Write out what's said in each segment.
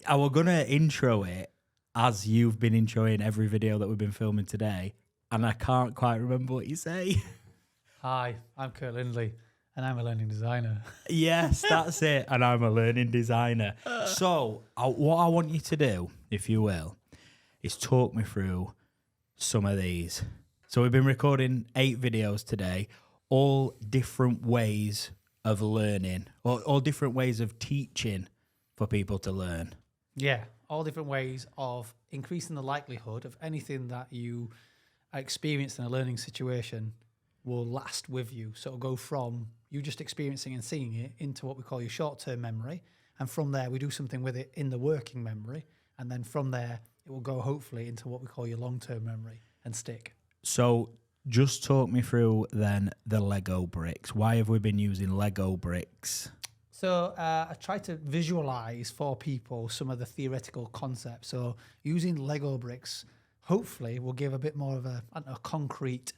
I was going to intro it as you've been introing every video that we've been filming today, and I can't quite remember what you say. Hi, I'm Kurt Lindley, and I'm a learning designer. Yes, that's it. And I'm a learning designer. So what I want you to do, if you will, is talk me through some of these. So we've been recording 8 videos today, all different ways of learning, or all different ways of teaching for people to learn. Yeah, all different ways of increasing the likelihood of anything that you experience in a learning situation will last with you. So it'll go from you just experiencing and seeing it into what we call your short-term memory. And from there, we do something with it in the working memory. And then from there, it will go hopefully into what we call your long-term memory and stick. So just talk me through then the Lego bricks. Why have we been using Lego bricks? So I try to visualize for people some of the theoretical concepts. So using Lego bricks, hopefully, will give a bit more of a concrete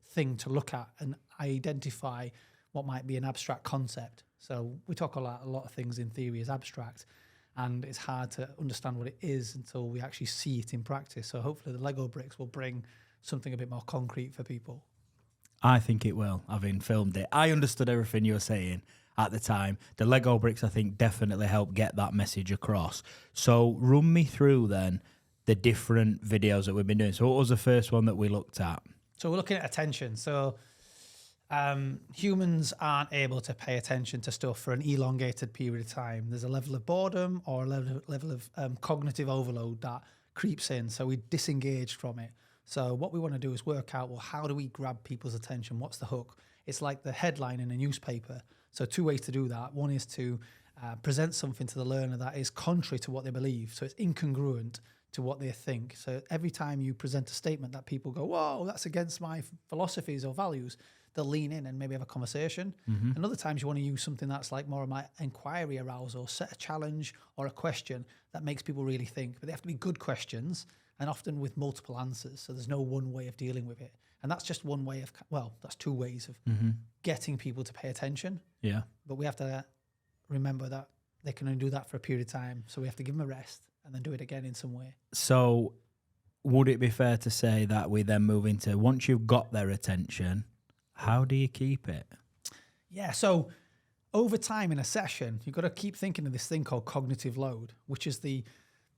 thing to look at and identify what might be an abstract concept. So we talk a lot of things in theory as abstract, and it's hard to understand what it is until we actually see it in practice. So hopefully the Lego bricks will bring something a bit more concrete for people. I think it will, having filmed it. I understood everything you were saying at the time. The Lego bricks, I think, definitely help get that message across. So run me through then the different videos that we've been doing. So what was the first one that we looked at? So we're looking at attention. So humans aren't able to pay attention to stuff for an elongated period of time. There's a level of boredom or a level of cognitive overload that creeps in. So we disengage from it. So what we want to do is work out, well, how do we grab people's attention? What's the hook? It's like the headline in a newspaper. So 2 ways to do that. One is to present something to the learner that is contrary to what they believe. So it's incongruent to what they think. So every time you present a statement that people go, whoa, that's against my philosophies or values, they'll lean in and maybe have a conversation. Mm-hmm. And other times you want to use something that's like more of my inquiry arousal, set a challenge or a question that makes people really think. But they have to be good questions and often with multiple answers. So there's no one way of dealing with it. And that's just one way of, well, that's 2 ways of getting people to pay attention. Yeah. But we have to remember that they can only do that for a period of time. So we have to give them a rest and then do it again in some way. So would it be fair to say that we then move into, once you've got their attention, how do you keep it? Yeah, so over time in a session, you've got to keep thinking of this thing called cognitive load, which is the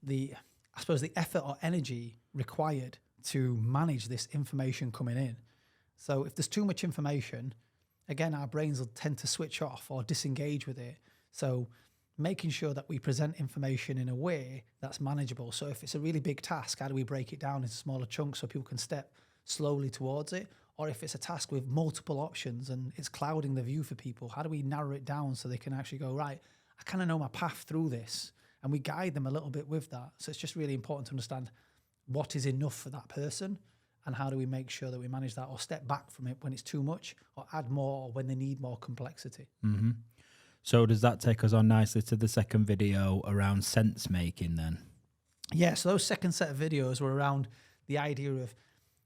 I suppose the effort or energy required to manage this information coming in. So if there's too much information, again, our brains will tend to switch off or disengage with it. So making sure that we present information in a way that's manageable. So if it's a really big task, how do we break it down into smaller chunks so people can step slowly towards it? Or if it's a task with multiple options and it's clouding the view for people, how do we narrow it down so they can actually go, right, I kind of know my path through this. And we guide them a little bit with that. So it's just really important to understand what is enough for that person and how do we make sure that we manage that or step back from it when it's too much or add more when they need more complexity. Mm-hmm. So does that take us on nicely to the second video around sense making then? Yeah, so those second set of videos were around the idea of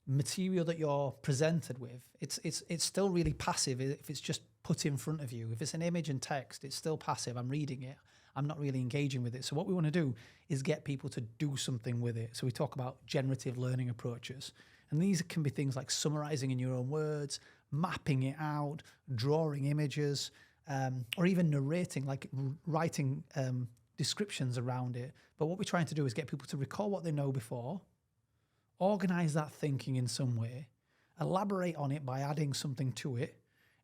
material that you're presented with. It's still really passive if it's just put in front of you. If it's an image and text, it's still passive. I'm reading it. I'm not really engaging with it. So what we want to do is get people to do something with it. So we talk about generative learning approaches. And these can be things like summarizing in your own words, mapping it out, drawing images, or even narrating, like writing descriptions around it. But what we're trying to do is get people to recall what they know before, organize that thinking in some way, elaborate on it by adding something to it,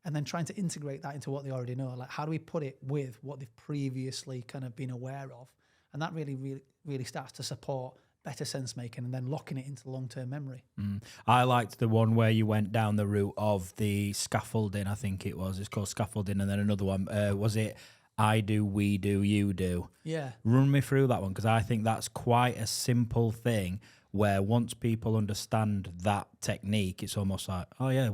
and then trying to integrate that into what they already know. Like, how do we put it with what they've previously kind of been aware of? And that really starts to support better sense making and then locking it into long-term memory. I liked the one where you went down the route of the scaffolding, I think it was. It's called scaffolding. And then another one, was it I do, we do, you do? Yeah. Run me through that one, because I think that's quite a simple thing where once people understand that technique, it's almost like, oh yeah,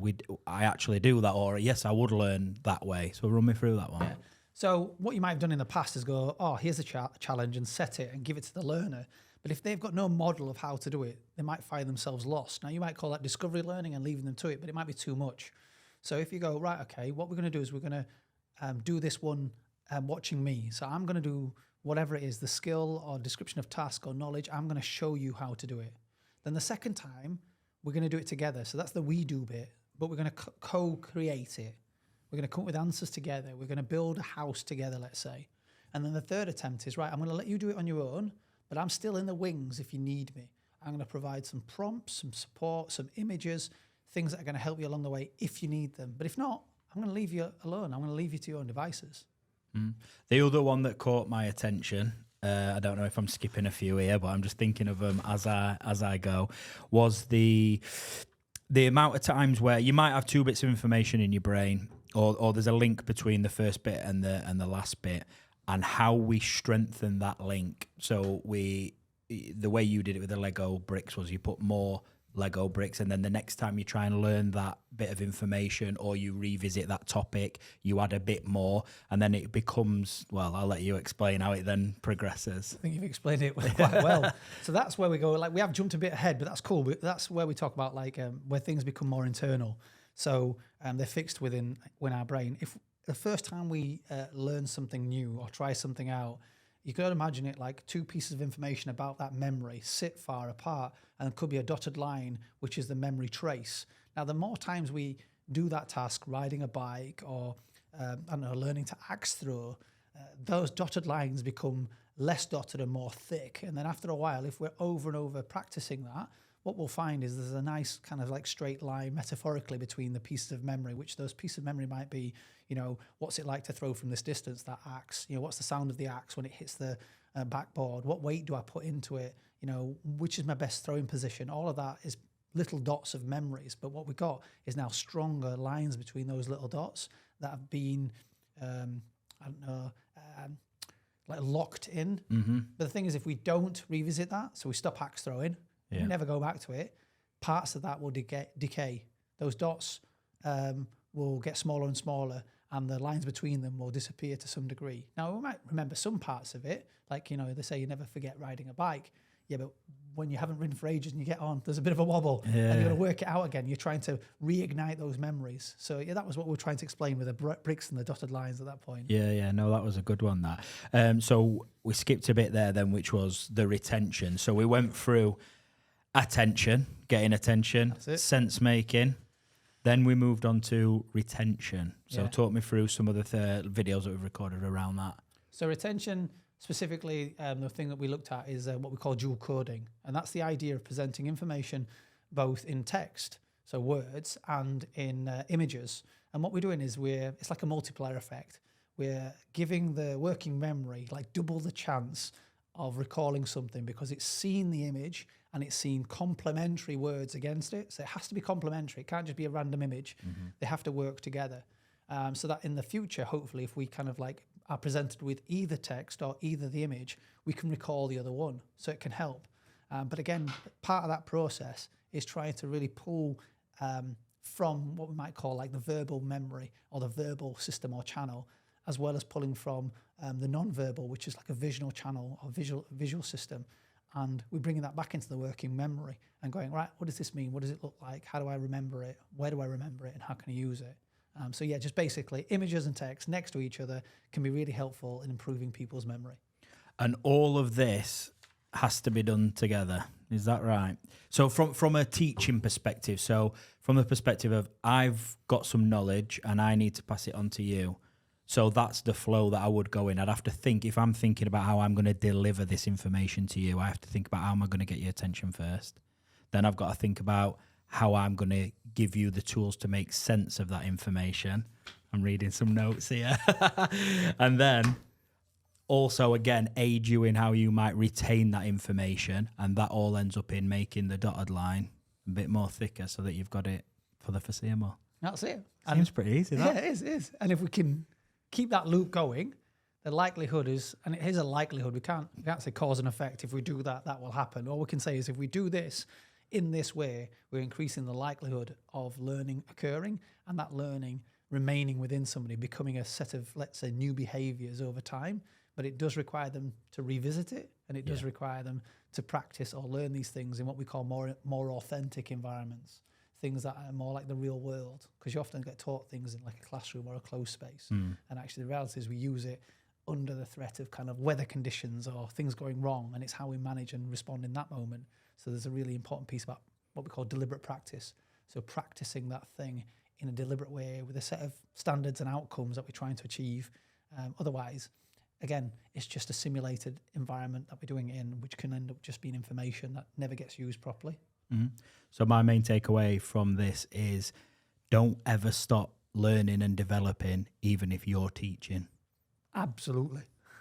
I actually do that, or yes, I would learn that way. So run me through that one. Yeah. So what you might have done in the past is go, oh, here's a challenge and set it and give it to the learner. But if they've got no model of how to do it, they might find themselves lost. Now, you might call that discovery learning and leaving them to it, but it might be too much. So if you go, right, okay, what we're going to do is we're going to do this one watching me. So I'm going to do whatever it is, the skill or description of task or knowledge, I'm going to show you how to do it. Then the second time, we're going to do it together. So that's the we do bit, but we're going to co-create it. We're going to come up with answers together. We're going to build a house together, let's say. And then the third attempt is, right, I'm going to let you do it on your own, but I'm still in the wings if you need me. I'm going to provide some prompts, some support, some images, things that are going to help you along the way if you need them. But if not, I'm going to leave you alone. I'm going to leave you to your own devices. The other one that caught my attention, I don't know if I'm skipping a few here, but I'm just thinking of them as I go, was the amount of times where you might have two bits of information in your brain, or there's a link between the first bit and the last bit, and how we strengthen that link. So the way you did it with the Lego bricks was you put more Lego bricks, and then the next time you try and learn that bit of information or you revisit that topic, you add a bit more, and then it becomes, well, I'll let you explain how it then progresses. I think you've explained it quite well. So that's where we go, like we have jumped a bit ahead, but that's cool. That's where we talk about like where things become more internal. So they're fixed within our brain. If the first time we learn something new or try something out, you could imagine it like two pieces of information about that memory sit far apart, and it could be a dotted line, which is the memory trace. Now, the more times we do that task, riding a bike or, I don't know, learning to axe throw, those dotted lines become less dotted and more thick. And then after a while, if we're over and over practicing that, what we'll find is there's a nice kind of like straight line metaphorically between the pieces of memory, which those pieces of memory might be, you know, what's it like to throw from this distance, that axe? You know, what's the sound of the axe when it hits the backboard? What weight do I put into it? You know, which is my best throwing position? All of that is little dots of memories. But what we got is now stronger lines between those little dots that have been, like locked in. Mm-hmm. But the thing is, if we don't revisit that, so we stop axe throwing, we never go back to it, parts of that will decay. Those dots will get smaller and smaller, and the lines between them will disappear to some degree. Now, we might remember some parts of it, like, you know, they say you never forget riding a bike. Yeah, but when you haven't ridden for ages and you get on, there's a bit of a wobble, and you're going to work it out again. You're trying to reignite those memories. So, yeah, that was what we were trying to explain with the bricks and the dotted lines at that point. Yeah, no, that was a good one, that. So we skipped a bit there then, which was the retention. So we went through attention, getting attention, sense making. Then we moved on to retention. So talk me through some of the videos that we've recorded around that. So retention, specifically, the thing that we looked at is what we call dual coding. And that's the idea of presenting information both in text, so words, and in images. And what we're doing is it's like a multiplier effect. We're giving the working memory like double the chance of recalling something because it's seen the image and it's seen complementary words against it. So it has to be complementary. It can't just be a random image. Mm-hmm. They have to work together. So that in the future, hopefully, if we kind of like are presented with either text or either the image, we can recall the other one. So it can help. But again, part of that process is trying to really pull from what we might call like the verbal memory or the verbal system or channel, as well as pulling from the non-verbal, which is like a visual channel or visual system. And we're bringing that back into the working memory and going, right, what does this mean? What does it look like? How do I remember it? Where do I remember it? And how can I use it? So yeah, just basically images and text next to each other can be really helpful in improving people's memory. And all of this has to be done together. Is that right? So from a teaching perspective, so from the perspective of I've got some knowledge and I need to pass it on to you. So that's the flow that I would go in. I'd have to think, if I'm thinking about how I'm going to deliver this information to you, I have to think about how am I going to get your attention first. Then I've got to think about how I'm going to give you the tools to make sense of that information. I'm reading some notes here. And then also, again, aid you in how you might retain that information. And that all ends up in making the dotted line a bit more thicker so that you've got it for the foreseeable. That's it. Seems pretty easy, that. Yeah, it is. And if we can keep that loop going, the likelihood is, and it is a likelihood, we can't say cause and effect. If we do that, that will happen. All we can say is if we do this in this way, we're increasing the likelihood of learning occurring and that learning remaining within somebody, becoming a set of, let's say, new behaviors over time. But it does require them to revisit it, and it does require them to practice or learn these things in what we call more authentic environments, things that are more like the real world, because you often get taught things in like a classroom or a closed space. And actually the reality is we use it under the threat of kind of weather conditions or things going wrong, and it's how we manage and respond in that moment. So there's a really important piece about what we call deliberate practice. So practicing that thing in a deliberate way with a set of standards and outcomes that we're trying to achieve. Otherwise, again, it's just a simulated environment that we're doing it in, which can end up just being information that never gets used properly. Mm-hmm. So my main takeaway from this is don't ever stop learning and developing, even if you're teaching. Absolutely.